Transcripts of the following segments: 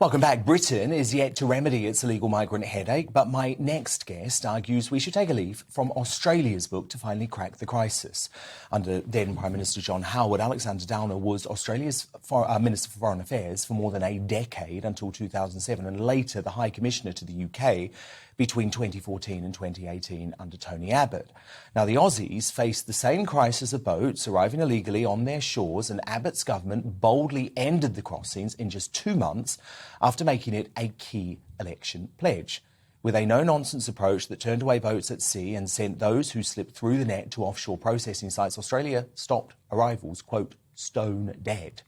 Welcome back. Britain is yet to remedy its illegal migrant headache, but my next guest argues we should take a leaf from Australia's book to finally crack the crisis. Under then Prime Minister John Howard, Alexander Downer was Australia's Minister for Foreign Affairs for more than a decade, until 2007, and later the High Commissioner to the UK between 2014 and 2018 under Tony Abbott. Now, the Aussies faced the same crisis of boats arriving illegally on their shores, and Abbott's government boldly ended the crossings in just 2 months after making it a key election pledge. With a no-nonsense approach that turned away boats at sea and sent those who slipped through the net to offshore processing sites, Australia stopped arrivals, quote, stone dead.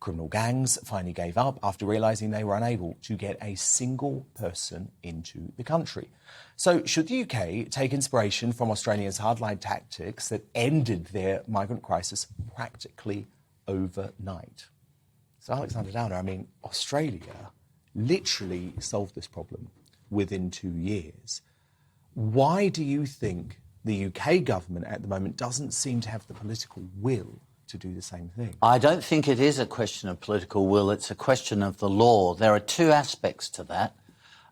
Criminal gangs finally gave up after realising they were unable to get a single person into the country. So should the UK take inspiration from Australia's hardline tactics that ended their migrant crisis practically overnight? So Alexander Downer, I mean, Australia literally solved this problem within 2 years. Why do you think the UK government at the moment doesn't seem to have the political will to do the same thing? I don't think it is a question of political will, it's a question of the law. There are two aspects to that.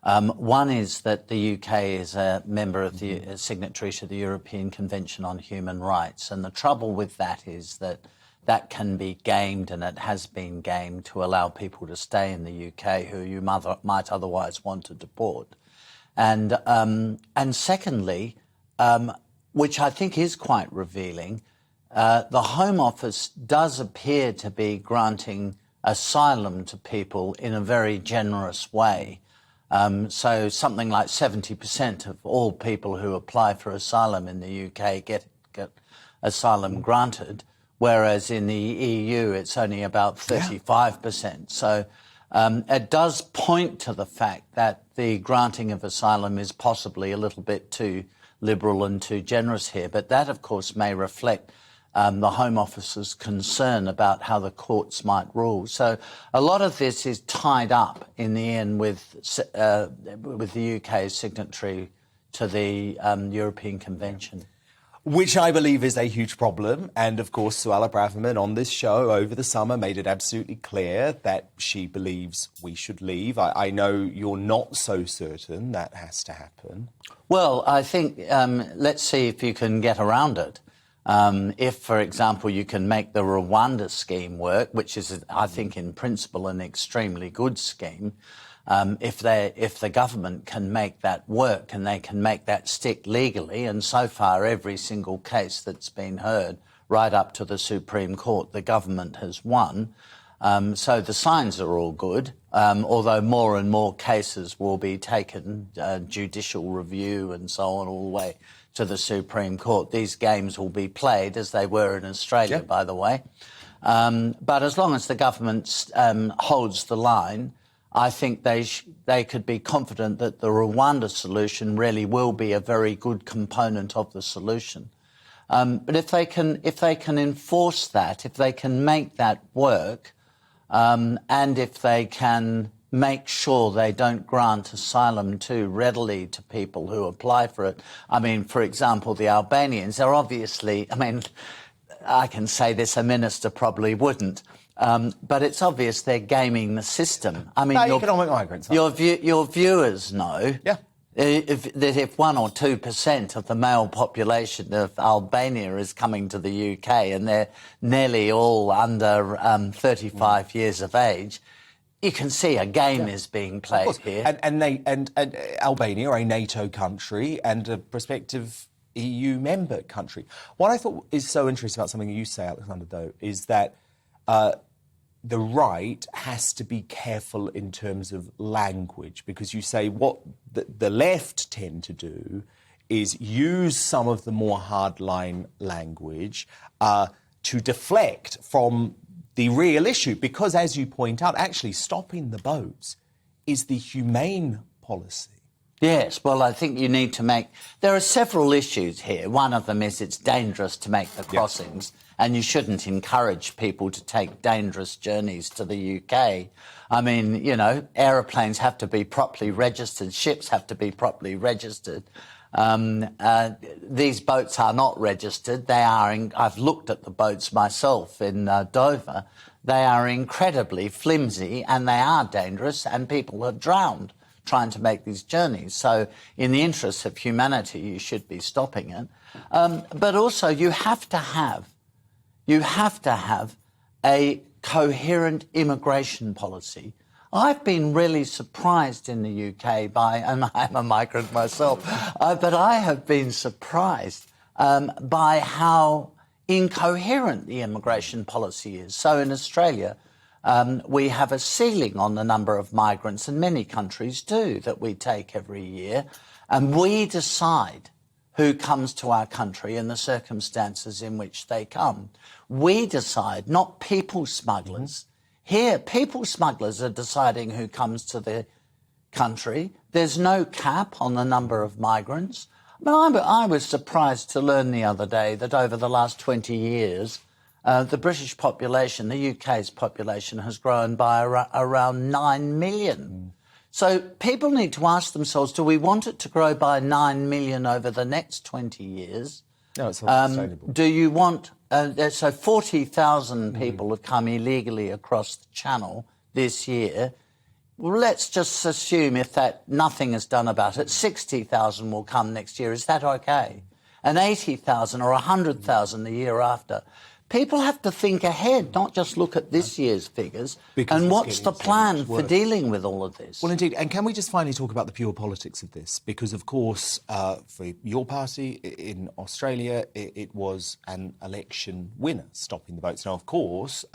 One is that the UK is a member of the signatory to the European Convention on Human Rights, and the trouble with that is that that can be gamed, and it has been gamed, to allow people to stay in the UK who you might otherwise want to deport. And secondly, which I think is quite revealing, the Home Office does appear to be granting asylum to people in a very generous way. So something like 70% of all people who apply for asylum in the UK get asylum granted, whereas in the EU it's only about 35%. So it does point to the fact that the granting of asylum is possibly a little bit too liberal and too generous here. But that, of course, may reflect the Home Office's concern about how the courts might rule. So a lot of this is tied up in the end with the UK's signatory to the European Convention. Which I believe is a huge problem. And of course, Suella Braverman on this show over the summer made it absolutely clear that she believes we should leave. I know you're not so certain that has to happen. Well, I think let's see if you can get around it. If, for example, you can make the Rwanda scheme work, which is, I think, in principle an extremely good scheme, if the government can make that work and they can make that stick legally, and so far every single case that's been heard right up to the Supreme Court, the government has won. So the signs are all good, although more and more cases will be taken, judicial review and so on, all the way to the Supreme Court. These games will be played as they were in Australia, by the way. But as long as the government holds the line, I think they could be confident that the Rwanda solution really will be a very good component of the solution. But if they can enforce that, if they can make that work, and if they can make sure they don't grant asylum too readily to people who apply for it. I mean, for example, the Albanians are obviously, I mean, I can say this, a minister probably wouldn't, but it's obvious they're gaming the system. I mean, economic migrants. Your viewers know that if 1 or 2% of the male population of Albania is coming to the UK and they're nearly all under 35 years of age, you can see a game is being played here. And Albania, a NATO country and a prospective EU member country. What I thought is so interesting about something you say, Alexander, though, is that the right has to be careful in terms of language, because you say what the left tend to do is use some of the more hardline language to deflect from the real issue, because, as you point out, actually stopping the boats is the humane policy. Yes, well, I think you need to make... There are several issues here. One of them is it's dangerous to make the crossings, and you shouldn't encourage people to take dangerous journeys to the UK. I mean, you know, aeroplanes have to be properly registered, ships have to be properly registered. These boats are not registered. They are. I've looked at the boats myself in Dover. They are incredibly flimsy and they are dangerous, and people are drowned trying to make these journeys. So in the interests of humanity, you should be stopping it. But also you have to have a coherent immigration policy. I've been really surprised in the UK and I'm a migrant myself, but I have been surprised by how incoherent the immigration policy is. So in Australia, we have a ceiling on the number of migrants, and many countries do, that we take every year. And we decide who comes to our country and the circumstances in which they come. We decide, not people smugglers. Here, people smugglers are deciding who comes to the country. There's no cap on the number of migrants. I was surprised to learn the other day that over the last 20 years, the British population, the UK's population, has grown by around 9 million. So people need to ask themselves, do we want it to grow by 9 million over the next 20 years? No, it's not sustainable. Do you want... so 40,000 people have come illegally across the Channel this year. Well, let's just assume if nothing is done about it, 60,000 will come next year. Is that okay? And 80,000 or 100,000 the year after. People have to think ahead, not just look at this year's figures. Because and what's the plan for dealing with all of this? Well, indeed. And can we just finally talk about the pure politics of this? Because, of course, for your party in Australia, it was an election winner, stopping the boats. Now, of course,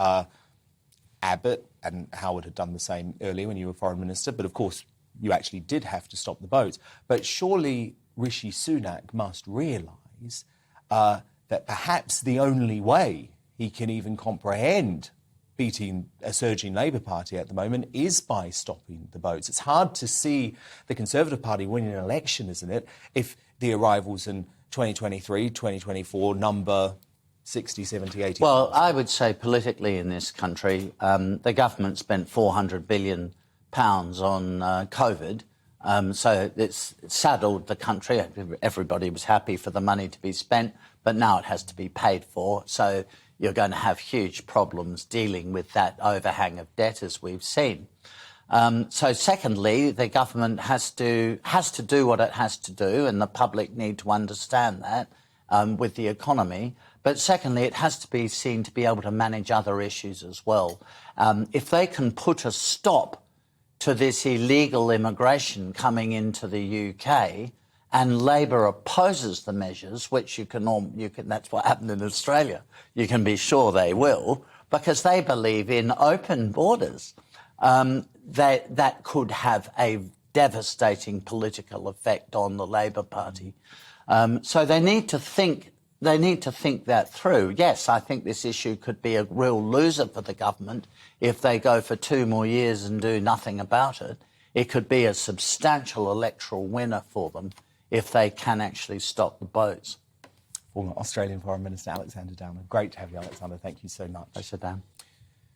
Abbott and Howard had done the same earlier when you were Foreign Minister, but, of course, you actually did have to stop the boats. But surely Rishi Sunak must realise that perhaps the only way he can even comprehend beating a surging Labour Party at the moment is by stopping the boats. It's hard to see the Conservative Party winning an election, isn't it, if the arrivals in 2023, 2024 number 60, 70, 80... Well, I would say politically in this country, the government spent £400 billion on COVID. So it's saddled the country. Everybody was happy for the money to be spent, but now it has to be paid for. So you're going to have huge problems dealing with that overhang of debt, as we've seen. So secondly, the government has to do what it has to do, and the public need to understand that with the economy. But secondly, it has to be seen to be able to manage other issues as well. If they can put a stop to this illegal immigration coming into the UK, and Labor opposes the measures, which that's what happened in Australia. You can be sure they will, because they believe in open borders. That could have a devastating political effect on the Labor Party. So they need to think that through. Yes, I think this issue could be a real loser for the government if they go for 2 more years and do nothing about it. It could be a substantial electoral winner for them if they can actually stop the boats. Former Australian Foreign Minister Alexander Downer. Great to have you, Alexander. Thank you so much. Pleasure, Dan.